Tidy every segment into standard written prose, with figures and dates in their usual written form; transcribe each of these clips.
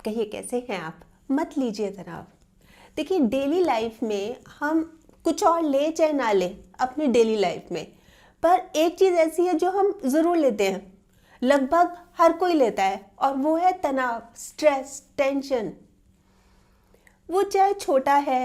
कहिए कैसे हैं आप। मत लीजिए तनाव। देखिए डेली लाइफ में हम कुछ और ले चाहे ना ले अपनी डेली लाइफ में, पर एक चीज़ ऐसी है जो हम ज़रूर लेते हैं, लगभग हर कोई लेता है, और वो है तनाव, स्ट्रेस, टेंशन। वो चाहे छोटा है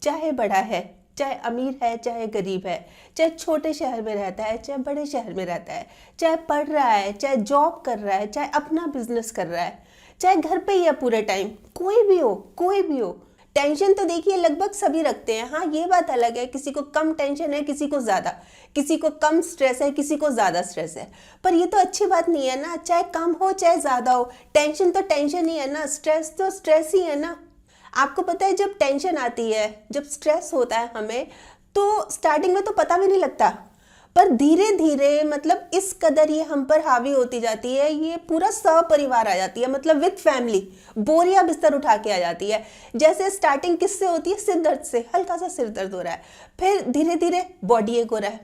चाहे बड़ा है, चाहे अमीर है चाहे गरीब है, चाहे छोटे शहर में रहता है चाहे बड़े शहर में रहता है, चाहे पढ़ रहा है चाहे जॉब कर रहा है चाहे अपना बिजनेस कर रहा है, चाहे घर पे ही है पूरे टाइम, कोई भी हो कोई भी हो। टेंशन तो देखिए लगभग सभी रखते हैं। हाँ, ये बात अलग है, किसी को कम टेंशन है, किसी को ज़्यादा, किसी को कम स्ट्रेस है, किसी को ज़्यादा स्ट्रेस है। पर ये तो अच्छी बात नहीं है ना, चाहे कम हो चाहे ज़्यादा हो, टेंशन तो टेंशन ही है ना, स्ट्रेस तो स्ट्रेस ही है ना। आपको पता है जब टेंशन आती है, जब स्ट्रेस होता है हमें, तो स्टार्टिंग में तो पता भी नहीं लगता, पर धीरे धीरे मतलब इस कदर ये हम पर हावी होती जाती है, ये पूरा सपरिवार आ जाती है, मतलब विद फैमिली बोरिया बिस्तर उठा के आ जाती है। जैसे स्टार्टिंग किससे होती है, सिर दर्द से, हल्का सा सिर दर्द हो रहा है, फिर धीरे धीरे बॉडी एक हो रहा है,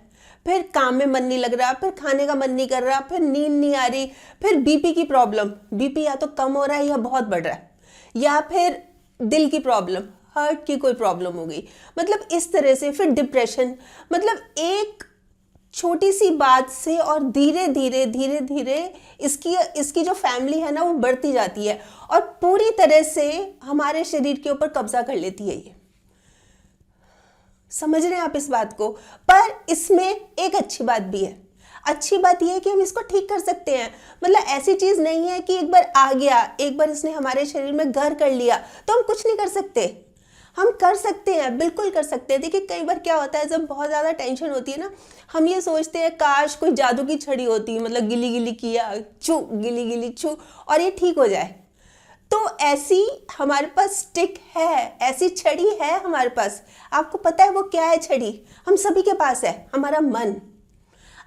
फिर काम में मन नहीं लग रहा, फिर खाने का मन नहीं कर रहा, फिर नींद नहीं आ रही, फिर बीपी की प्रॉब्लम, बीपी या तो कम हो रहा है या बहुत बढ़ रहा है, या फिर दिल की प्रॉब्लम, हार्ट की कोई प्रॉब्लम हो गई, मतलब इस तरह से, फिर डिप्रेशन, मतलब एक छोटी सी बात से और धीरे धीरे धीरे धीरे इसकी जो फैमिली है ना वो बढ़ती जाती है और पूरी तरह से हमारे शरीर के ऊपर कब्जा कर लेती है। ये समझ रहे हैं आप इस बात को। पर इसमें एक अच्छी बात भी है, अच्छी बात यह है कि हम इसको ठीक कर सकते हैं। मतलब ऐसी चीज नहीं है कि एक बार आ गया, एक बार इसने हमारे शरीर में घर कर लिया तो हम कुछ नहीं कर सकते। हम कर सकते हैं, बिल्कुल कर सकते हैं। देखिए कई बार क्या होता है, जब बहुत ज़्यादा टेंशन होती है ना, हम ये सोचते हैं काश कोई जादू की छड़ी होती, मतलब गिली गिली किया छू, गिली गिली छू, और ये ठीक हो जाए। तो ऐसी हमारे पास स्टिक है, ऐसी छड़ी है हमारे पास। आपको पता है वो क्या है छड़ी? हम सभी के पास है, हमारा मन।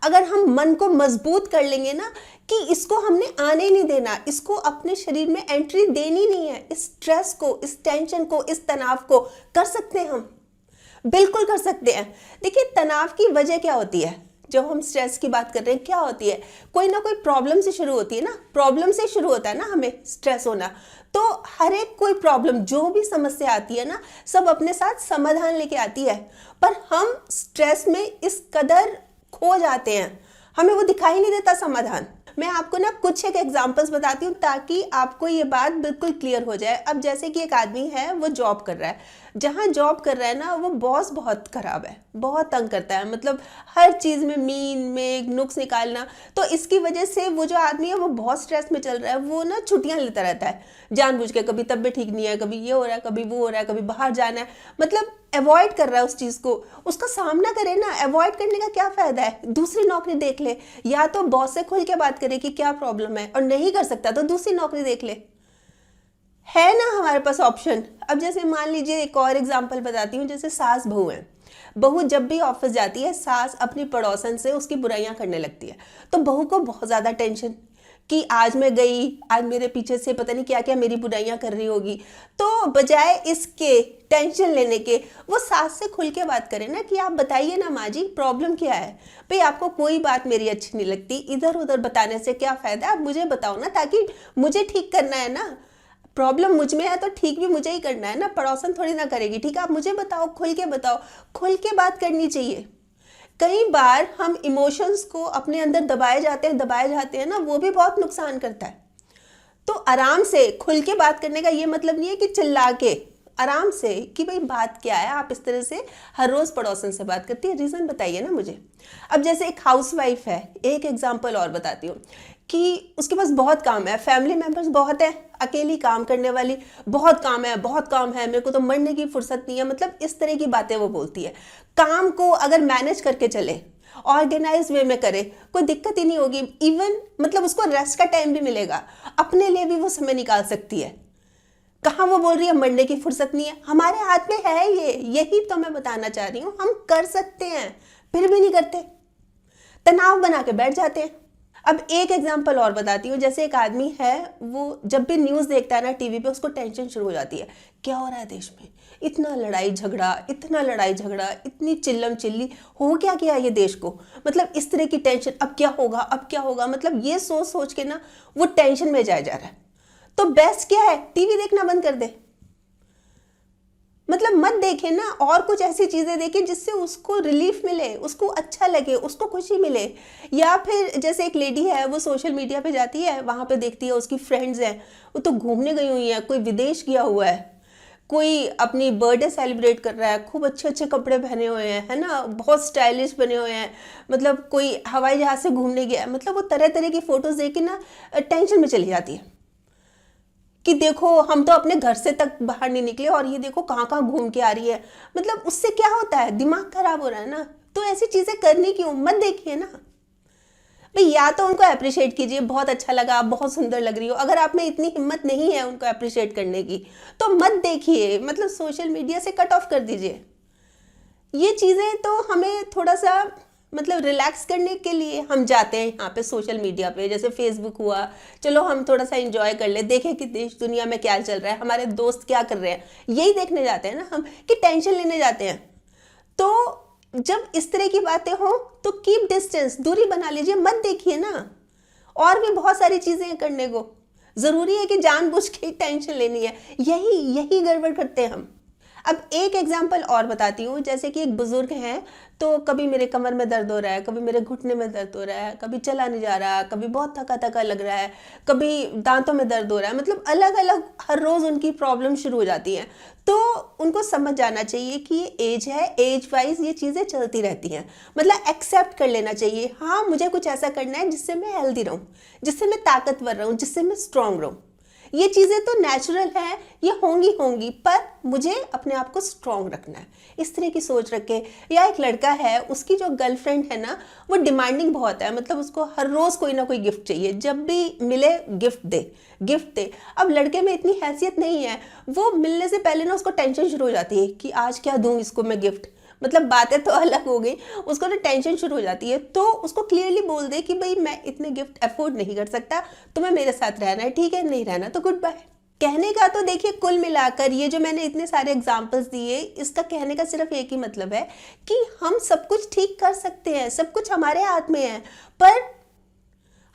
अगर हम मन को मजबूत कर लेंगे ना कि इसको हमने आने नहीं देना, इसको अपने शरीर में एंट्री देनी नहीं है, इस स्ट्रेस को, इस टेंशन को, इस तनाव को, कर सकते हैं हम, बिल्कुल कर सकते हैं। देखिए तनाव की वजह क्या होती है, जब हम स्ट्रेस की बात कर रहे हैं क्या होती है, कोई ना कोई प्रॉब्लम से शुरू होती है ना, प्रॉब्लम से शुरू होता है ना हमें स्ट्रेस होना। तो हर एक कोई प्रॉब्लम, जो भी समस्या आती है ना, सब अपने साथ समाधान लेके आती है, पर हम स्ट्रेस में इस कदर खो जाते हैं, हमें वो दिखाई नहीं देता समाधान। मैं आपको ना कुछ एक एग्जांपल्स बताती हूँ ताकि आपको ये बात बिल्कुल क्लियर हो जाए। अब जैसे कि एक आदमी है, वो जॉब कर रहा है, जहाँ जॉब कर रहा है ना वो बॉस बहुत खराब है, बहुत तंग करता है, मतलब हर चीज़ में मीन में नुक्स निकालना। तो इसकी वजह से वो जो आदमी है वो बहुत स्ट्रेस में चल रहा है, वो ना छुट्टियाँ लेता रहता है जानबूझ के, कभी तबीयत ठीक नहीं है, कभी ये हो रहा है, कभी वो हो रहा है, कभी बाहर जाना है, मतलब अवॉइड कर रहा है उस चीज़ को। उसका सामना करे ना, अवॉइड करने का क्या फ़ायदा है, दूसरी नौकरी देख ले, या तो बॉस से खुल के बात करे कि क्या प्रॉब्लम है, और नहीं कर सकता तो दूसरी नौकरी देख ले, है ना हमारे पास ऑप्शन। अब जैसे मान लीजिए एक और एग्जांपल बताती हूँ, जैसे सास बहू है, बहू जब भी ऑफिस जाती है, सास अपनी पड़ोसन से उसकी बुराइयां करने लगती है, तो बहू को बहुत ज़्यादा टेंशन कि आज मैं गई, आज मेरे पीछे से पता नहीं क्या क्या मेरी बुराइयां कर रही होगी। तो बजाय इसके टेंशन लेने के, वो सास से खुल के बात करें ना कि आप बताइए ना माँ जी प्रॉब्लम क्या है, भाई आपको कोई बात मेरी अच्छी नहीं लगती, इधर उधर बताने से क्या फ़ायदा, आप मुझे बताओ ना, ताकि मुझे ठीक करना है ना, प्रॉब्लम मुझ में है तो ठीक भी मुझे ही करना है ना, पड़ोसन थोड़ी ना करेगी। ठीक है, आप मुझे बताओ, खुल के बताओ, खुल के बात करनी चाहिए। कई बार हम इमोशंस को अपने अंदर दबाए जाते हैं ना, वो भी बहुत नुकसान करता है। तो आराम से खुल के बात करने का ये मतलब नहीं है कि चिल्ला के, आराम से कि भाई बात क्या है, आप इस तरह से हर रोज़ पड़ोसन से बात करती है, रीज़न बताइए ना मुझे। अब जैसे एक हाउसवाइफ है, एक एग्जांपल और बताती हूँ कि उसके पास बहुत काम है, फैमिली मेंबर्स बहुत है, अकेली काम करने वाली, बहुत काम है, बहुत काम है, मेरे को तो मरने की फुर्सत नहीं है, मतलब इस तरह की बातें वो बोलती है। काम को अगर मैनेज करके चले, ऑर्गेनाइज वे में करे, कोई दिक्कत ही नहीं होगी, इवन मतलब उसको रेस्ट का टाइम भी मिलेगा, अपने लिए भी वो समय निकाल सकती है। कहाँ वो बोल रही है मरने की फुर्सत नहीं है, हमारे हाथ में है ये, यही तो मैं बताना चाह रही हूँ, हम कर सकते हैं, फिर भी नहीं करते, तनाव बना के बैठ जाते हैं। अब एक एग्जांपल और बताती हूँ, जैसे एक आदमी है, वो जब भी न्यूज़ देखता है ना टीवी पे, उसको टेंशन शुरू हो जाती है, क्या हो रहा है देश में, इतना लड़ाई झगड़ा, इतना लड़ाई झगड़ा, इतनी चिल्लम चिल्ली, हो क्या किया ये देश को, मतलब इस तरह की टेंशन, अब क्या होगा, अब क्या होगा, मतलब ये सोच सोच के ना वो टेंशन में जा रहा है। तो बेस्ट क्या है, टीवी देखना बंद कर दे। मतलब मत देखे ना, और कुछ ऐसी चीजें देखे जिससे उसको रिलीफ मिले, उसको अच्छा लगे, उसको खुशी मिले। या फिर जैसे एक लेडी है, वो सोशल मीडिया पे जाती है, वहां पे देखती है उसकी फ्रेंड्स हैं, वो तो घूमने गई हुई है, कोई विदेश गया हुआ है, कोई अपनी बर्थडे सेलिब्रेट कर रहा है, खूब अच्छे अच्छे कपड़े पहने हुए हैं, है ना, बहुत स्टाइलिश बने हुए हैं, मतलब कोई हवाई जहाज से घूमने गया है। मतलब वो तरह तरह की फोटोज देख के ना टेंशन में चली जाती है कि देखो हम तो अपने घर से तक बाहर नहीं निकले और ये देखो कहाँ कहाँ घूम के आ रही है। मतलब उससे क्या होता है, दिमाग खराब हो रहा है ना। तो ऐसी चीजें करनी क्यों, मत देखिए ना भाई। या तो उनको अप्रिशिएट कीजिए, बहुत अच्छा लगा, आप बहुत सुंदर लग रही हो। अगर आप में इतनी हिम्मत नहीं है उनको अप्रिशिएट करने की तो मत देखिए, मतलब सोशल मीडिया से कट ऑफ कर दीजिए। ये चीज़ें तो हमें थोड़ा सा मतलब रिलैक्स करने के लिए हम जाते हैं यहाँ पे सोशल मीडिया पे, जैसे फेसबुक हुआ, चलो हम थोड़ा सा एंजॉय कर ले, देखें कि देश दुनिया में क्या चल रहा है, हमारे दोस्त क्या कर रहे हैं, यही देखने जाते हैं ना हम, कि टेंशन लेने जाते हैं। तो जब इस तरह की बातें हो तो कीप डिस्टेंस, दूरी बना लीजिए, मत देखिए ना। और भी बहुत सारी चीजें हैं करने को, जरूरी है कि जानबूझ के टेंशन लेनी है, यही यही गड़बड़ करते हैं हम। अब एक एग्जाम्पल और बताती हूँ, जैसे कि एक बुजुर्ग हैं, तो कभी मेरे कमर में दर्द हो रहा है, कभी मेरे घुटने में दर्द हो रहा है, कभी चला नहीं जा रहा, कभी बहुत थका थका लग रहा है, कभी दांतों में दर्द हो रहा है, मतलब अलग अलग हर रोज उनकी प्रॉब्लम शुरू हो जाती है। तो उनको समझ जाना चाहिए कि ये एज है, एज वाइज ये चीज़ें चलती रहती हैं, मतलब एक्सेप्ट कर लेना चाहिए। हाँ, मुझे कुछ ऐसा करना है जिससे मैं हेल्दी रहूँ, जिससे मैं ताकतवर रहूँ, जिससे मैं स्ट्रांग रहूँ। ये चीज़ें तो नेचुरल है, ये होंगी होंगी, पर मुझे अपने आप को स्ट्रांग रखना है, इस तरह की सोच रखे। या एक लड़का है, उसकी जो गर्लफ्रेंड है ना, वो डिमांडिंग बहुत है, मतलब उसको हर रोज़ कोई ना कोई गिफ्ट चाहिए, जब भी मिले गिफ्ट दे गिफ्ट दे। अब लड़के में इतनी हैसियत नहीं है, वो मिलने से पहले ना उसको टेंशन शुरू हो जाती है कि आज क्या दूँ इसको मैं गिफ्ट, मतलब बातें तो अलग हो गई, उसको ना टेंशन शुरू हो जाती है। तो उसको क्लियरली बोल दे कि भाई मैं इतने गिफ्ट अफोर्ड नहीं कर सकता, तुम्हें मेरे साथ रहना है, ठीक है, नहीं रहना तो गुड बाय। कहने का तो देखिए, कुल मिलाकर ये जो मैंने इतने सारे एग्जाम्पल्स दिए, इसका कहने का सिर्फ एक ही मतलब है कि हम सब कुछ ठीक कर सकते हैं, सब कुछ हमारे हाथ में है, पर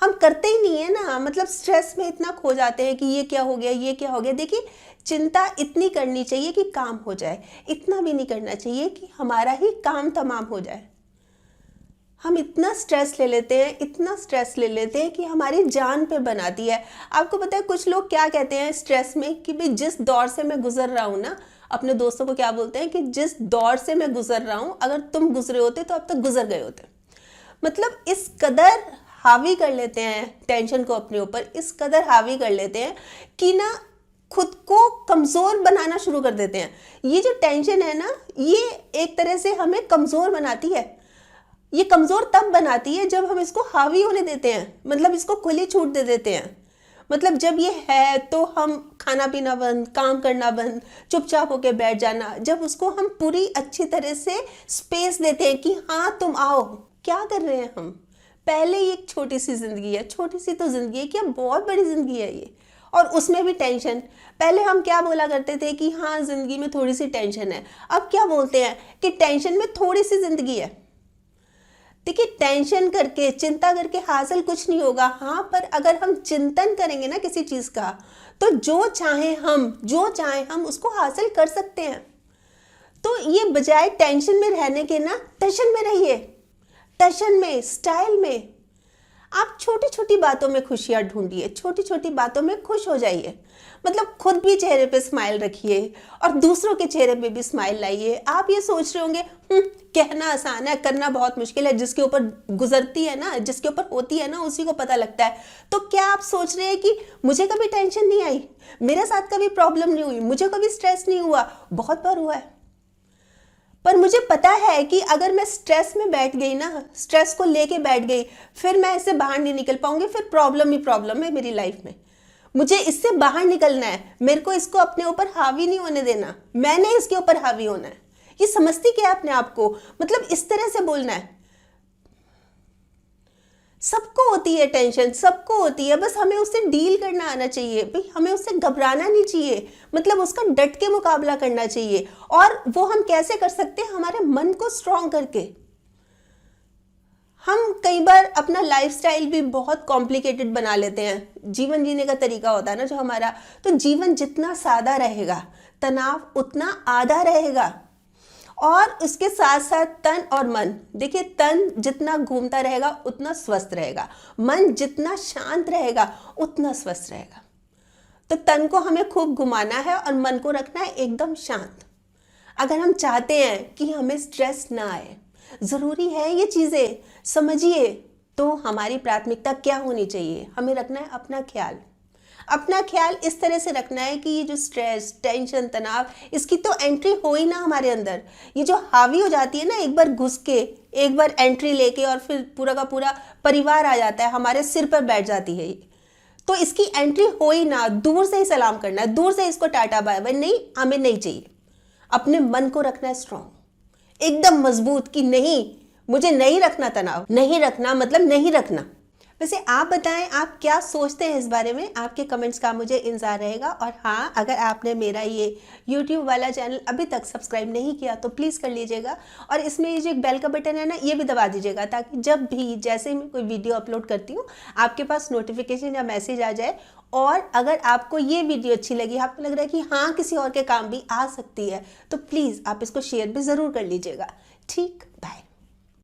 हम करते ही नहीं है ना। मतलब स्ट्रेस में इतना खो जाते हैं कि ये क्या हो गया, ये क्या हो गया। देखिए, चिंता इतनी करनी चाहिए कि काम हो जाए, इतना भी नहीं करना चाहिए कि हमारा ही काम तमाम हो जाए। हम इतना स्ट्रेस ले लेते हैं, इतना स्ट्रेस ले लेते हैं कि हमारी जान पे बनाती है। आपको पता है कुछ लोग क्या कहते हैं स्ट्रेस में, कि भाई जिस दौर से मैं गुजर रहा हूँ ना, अपने दोस्तों को क्या बोलते हैं कि जिस दौर से मैं गुजर रहा हूँ, अगर तुम गुजरे होते तो अब तक गुजर गए होते। मतलब इस कदर हावी कर लेते हैं टेंशन को अपने ऊपर, इस कदर हावी कर लेते हैं कि ना खुद को कमज़ोर बनाना शुरू कर देते हैं। ये जो टेंशन है ना, ये एक तरह से हमें कमज़ोर बनाती है। ये कमज़ोर तब बनाती है जब हम इसको हावी होने देते हैं, मतलब इसको खुली छूट दे देते हैं। मतलब जब ये है तो हम खाना पीना बंद, काम करना बंद, चुपचाप होके बैठ जाना। जब उसको हम पूरी अच्छी तरह से स्पेस देते हैं कि हाँ तुम आओ, क्या कर रहे हैं हम? पहले ही एक छोटी सी जिंदगी है, छोटी सी तो जिंदगी है, क्या बहुत बड़ी जिंदगी है ये, और उसमें भी टेंशन। पहले हम क्या बोला करते थे कि हाँ जिंदगी में थोड़ी सी टेंशन है, अब क्या बोलते हैं कि टेंशन में थोड़ी सी जिंदगी है। देखिए, टेंशन करके, चिंता करके हासिल कुछ नहीं होगा। हाँ, पर अगर हम चिंतन करेंगे ना किसी चीज का, तो जो चाहे हम उसको हासिल कर सकते हैं। तो ये बजाय टेंशन में रहने के ना, टशन में रहिए, टशन में, स्टाइल में। आप छोटी छोटी बातों में खुशियां ढूंढिए, छोटी छोटी बातों में खुश हो जाइए। मतलब खुद भी चेहरे पे स्माइल रखिए और दूसरों के चेहरे पे भी स्माइल लाइए। आप ये सोच रहे होंगे कहना आसान है, करना बहुत मुश्किल है, जिसके ऊपर गुजरती है ना, जिसके ऊपर होती है ना, उसी को पता लगता है। तो क्या आप सोच रहे हैं कि मुझे कभी टेंशन नहीं आई, मेरे साथ कभी प्रॉब्लम नहीं हुई, मुझे कभी स्ट्रेस नहीं हुआ? बहुत बार हुआ है, पर मुझे पता है कि अगर मैं स्ट्रेस में बैठ गई ना, स्ट्रेस को लेके बैठ गई, फिर मैं इससे बाहर नहीं निकल पाऊंगी, फिर प्रॉब्लम ही प्रॉब्लम है मेरी लाइफ में। मुझे इससे बाहर निकलना है, मेरे को इसको अपने ऊपर हावी नहीं होने देना, मैंने इसके ऊपर हावी होना है। ये समझती क्या है अपने आप को? मतलब इस तरह से बोलना है। सबको होती है टेंशन, सबको होती है, बस हमें उससे डील करना आना चाहिए भाई, हमें उससे घबराना नहीं चाहिए, मतलब उसका डट के मुकाबला करना चाहिए। और वो हम कैसे कर सकते हैं? हमारे मन को स्ट्रांग करके, हम कई बार अपना लाइफस्टाइल भी बहुत कॉम्प्लिकेटेड बना लेते हैं। जीवन जीने का तरीका होता है ना जो हमारा, तो जीवन जितना सादा रहेगा तनाव उतना आधा रहेगा। और उसके साथ साथ तन और मन, देखिए तन जितना घूमता रहेगा उतना स्वस्थ रहेगा, मन जितना शांत रहेगा उतना स्वस्थ रहेगा। तो तन को हमें खूब घुमाना है और मन को रखना है एकदम शांत। अगर हम चाहते हैं कि हमें स्ट्रेस ना आए, ज़रूरी है ये चीज़ें समझिए, तो हमारी प्राथमिकता क्या होनी चाहिए? हमें रखना है अपना ख्याल। अपना ख्याल इस तरह से रखना है कि ये जो स्ट्रेस, टेंशन, तनाव, इसकी तो एंट्री हो ही ना हमारे अंदर। ये जो हावी हो जाती है ना, एक बार घुस के, एक बार एंट्री लेके और फिर पूरा का पूरा परिवार आ जाता है, हमारे सिर पर बैठ जाती है ये। तो इसकी एंट्री हो ही ना, दूर से ही सलाम करना है, दूर से इसको टाटा बाय बाय, नहीं हमें नहीं चाहिए। अपने मन को रखना है स्ट्रांग, एकदम मजबूत कि नहीं, मुझे नहीं रखना तनाव, नहीं रखना मतलब नहीं रखना। वैसे आप बताएं आप क्या सोचते हैं इस बारे में, आपके कमेंट्स का मुझे इंतजार रहेगा। और हाँ, अगर आपने मेरा ये YouTube वाला चैनल अभी तक सब्सक्राइब नहीं किया तो प्लीज़ कर लीजिएगा, और इसमें ये जो एक बेल का बटन है ना, ये भी दबा दीजिएगा, ताकि जब भी जैसे ही मैं कोई वीडियो अपलोड करती हूँ आपके पास नोटिफिकेशन या मैसेज आ जाए। और अगर आपको ये वीडियो अच्छी लगी, आपको लग रहा है कि हाँ किसी और के काम भी आ सकती है, तो प्लीज़ आप इसको शेयर भी ज़रूर कर लीजिएगा। ठीक।